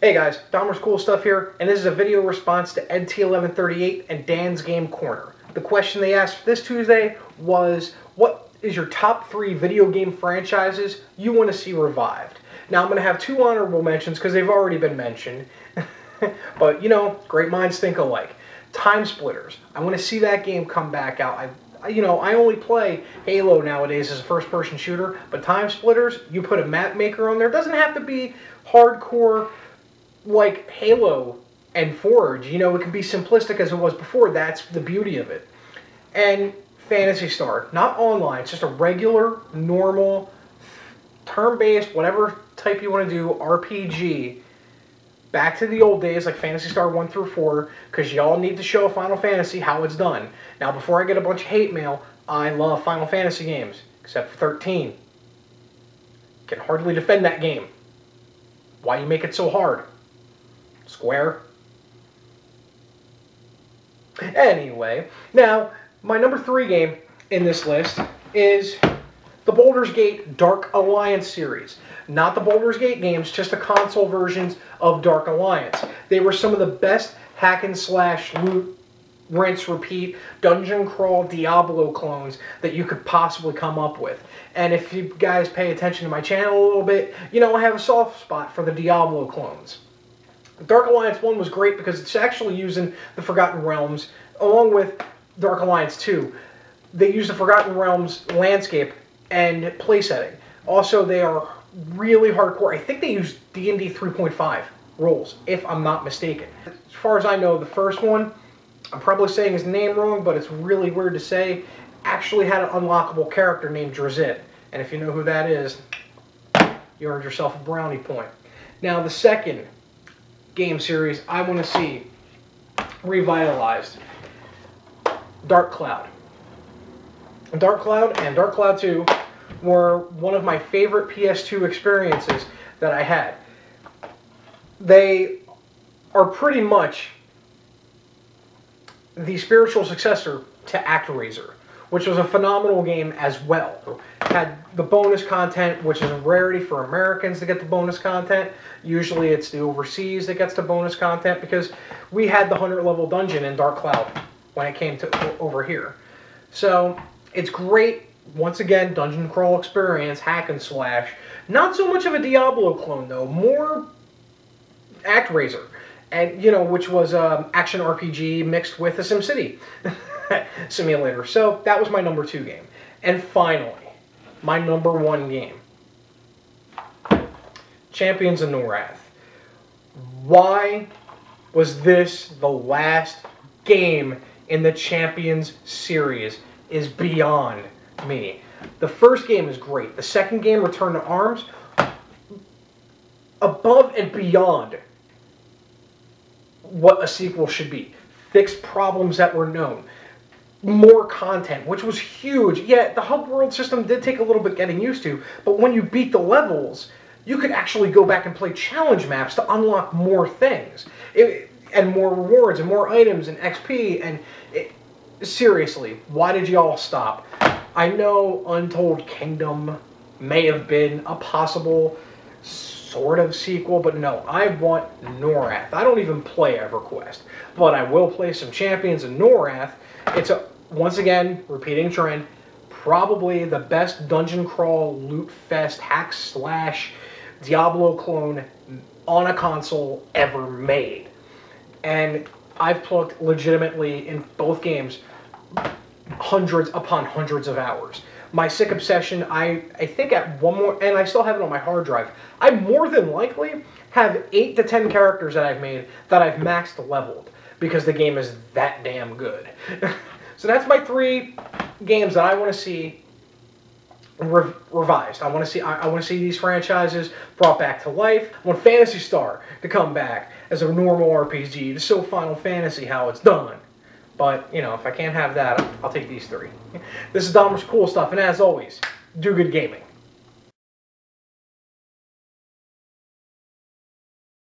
Hey guys, Dahmer's Cool Stuff here, and this is a video response to EdT1138 and Dan's Game Corner. The question they asked this Tuesday was, what is your top 3 video game franchises you want to see revived? Now I'm going to have 2 honorable mentions because they've already been mentioned, but you know, great minds think alike. Time Splitters. I want to see that game come back out. I only play Halo nowadays as a first-person shooter, but Time Splitters, you put a map maker on there. It doesn't have to be hardcore like Halo and Forge. You know, it can be simplistic as it was before. That's the beauty of it. And Phantasy Star, not online, it's just a regular, normal, turn-based, whatever type you want to do, RPG. Back to the old days, like Phantasy Star 1 through 4, because y'all need to show Final Fantasy how it's done. Now, before I get a bunch of hate mail, I love Final Fantasy games, except for 13. Can hardly defend that game. Why you make it so hard? Square. Anyway, now, my number 3 game in this list is the Baldur's Gate Dark Alliance series. Not the Baldur's Gate games, just the console versions of Dark Alliance. They were some of the best hack and slash, loot, rinse, repeat, dungeon crawl, Diablo clones that you could possibly come up with. And if you guys pay attention to my channel a little bit, you know I have a soft spot for the Diablo clones. Dark Alliance 1 was great because it's actually using the Forgotten Realms, along with Dark Alliance 2. They use the Forgotten Realms landscape and playsetting. Also, they are really hardcore. I think they use D&D 3.5 rules, if I'm not mistaken. As far as I know, the first one, I'm probably saying his name wrong, but it's really weird to say, actually had an unlockable character named Drazit. And if you know who that is, you earned yourself a brownie point. Now, the second game series I want to see revitalized, Dark Cloud. Dark Cloud and Dark Cloud 2 were one of my favorite PS2 experiences that I had. They are pretty much the spiritual successor to ActRaiser, which was a phenomenal game as well. It had the bonus content, which is a rarity for Americans to get the bonus content. Usually it's the overseas that gets the bonus content, because we had the 100 level dungeon in Dark Cloud when it came to over here. So it's great. Once again, dungeon crawl experience, hack and slash. Not so much of a Diablo clone though, more ActRaiser, and you know, which was action RPG mixed with a SimCity simulator. So that was my number 2 game. And finally, my number 1 game, Champions of Norath. Why was this the last game in the Champions series is beyond me. The first game is great. The second game, Return to Arms, above and beyond what a sequel should be. Fixed problems that were known. More content, which was huge. Yeah, the hub world system did take a little bit getting used to, but when you beat the levels, you could actually go back and play challenge maps to unlock more things. And more rewards, and more items, and XP, and seriously, why did y'all stop? I know Untold Kingdom may have been a possible sort of sequel, but no, I want Norath. I don't even play EverQuest, but I will play some Champions of Norath. It's a, once again, repeating trend, probably the best dungeon crawl, loot fest, hack slash, Diablo clone on a console ever made. And I've plugged legitimately in both games hundreds upon hundreds of hours. My sick obsession, I think at one more, and I still have it on my hard drive, I more than likely have 8 to 10 characters that I've made that I've maxed leveled, because the game is that damn good. So that's my 3 games that I want to see revised. I want to see these franchises brought back to life. I want Phantasy Star to come back as a normal RPG to show Final Fantasy how it's done. But, you know, if I can't have that, I'll take these 3. This is Dahmer's Cool Stuff, and as always, do good gaming.